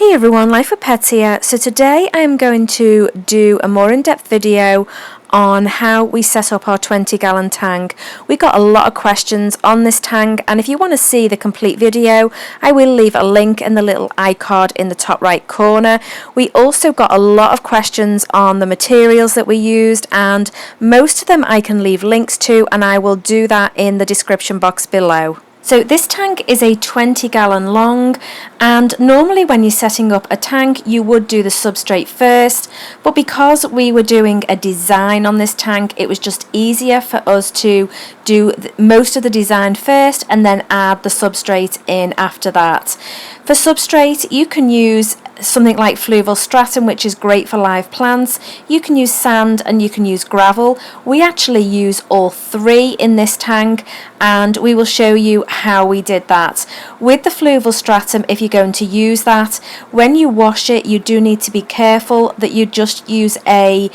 Hey everyone, Life with Pets here. So today I am going to do a more in-depth video on how we set up our 20-gallon tank. We got a lot of questions on this tank, and if you want to see the complete video, I will leave a link in the little iCard in the top right corner. We also got a lot of questions on the materials that we used, and most of them I can leave links to, and I will do that in the description box below. So this tank is a 20-gallon long, and normally when you're setting up a tank you would do the substrate first, but because we were doing a design on this tank, it was just easier for us to do most of the design first and then add the substrate in after that. For substrate you can use something like fluval stratum, which is great for live plants. You can use sand and you can use gravel. We actually use all three in this tank, and we will show you how we did that. With the fluval stratum, if you're going to use that, when you wash it you do need to be careful that you just use a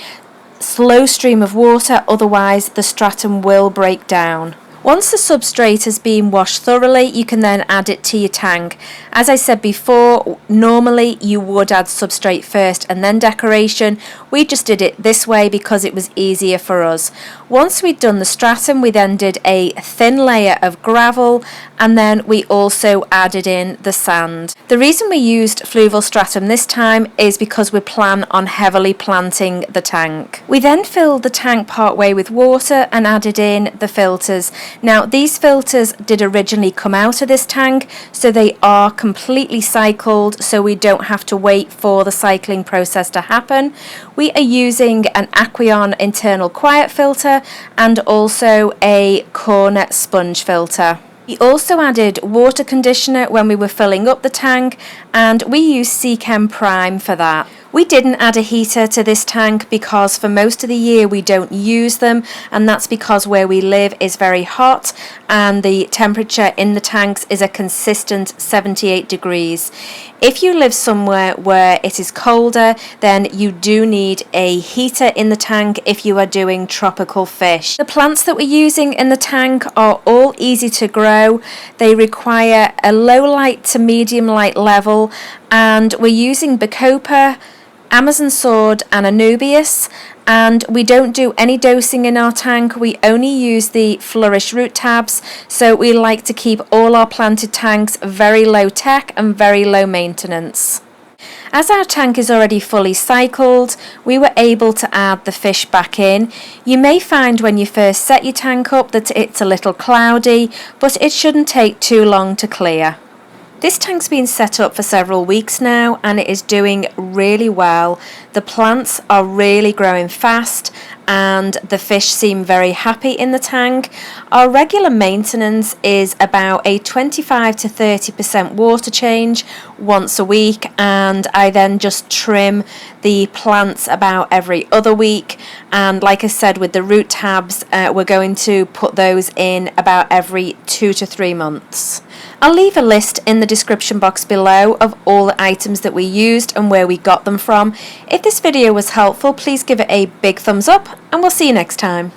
slow stream of water, otherwise the stratum will break down. Once the substrate has been washed thoroughly, you can then add it to your tank. As I said before, normally you would add substrate first and then decoration. We just did it this way because it was easier for us. Once we'd done the stratum, we then did a thin layer of gravel, and then we also added in the sand. The reason we used fluval stratum this time is because we plan on heavily planting the tank. We then filled the tank partway with water and added in the filters. Now these filters did originally come out of this tank, so they are completely cycled, so we don't have to wait for the cycling process to happen. We are using an Aquarium internal quiet filter and also a cornet sponge filter. We also added water conditioner when we were filling up the tank, and we used gciinc Prime for that. We didn't add a heater to this tank because for most of the year we don't use them, and that's because where we live is very hot and the temperature in the tanks is a consistent 78 degrees. If you live somewhere where it is colder, then you do need a heater in the tank if you are doing tropical fish. The plants that we're using in the tank are all easy to grow. They require a low light to medium light level, and we're using Bacopa, Amazon Sword and Anubias, and we don't do any dosing in our tank. We only use the Flourish root tabs, so we like to keep all our planted tanks very low tech and very low maintenance. As our tank is already fully cycled, we were able to add the fish back in. You may find when you first set your tank up that it's a little cloudy, but it shouldn't take too long to clear. This tank's been set up for several weeks now and it is doing really well. The plants are really growing fast and the fish seem very happy in the tank. Our regular maintenance is about a 25 to 30% water change once a week, and I then just trim the plants about every other week, and like I said with the root tabs, we're going to put those in about every 2 to 3 months. I'll leave a list in the description box below of all the items that we used and where we got them from. If this video was helpful, please give it a big thumbs up and we'll see you next time.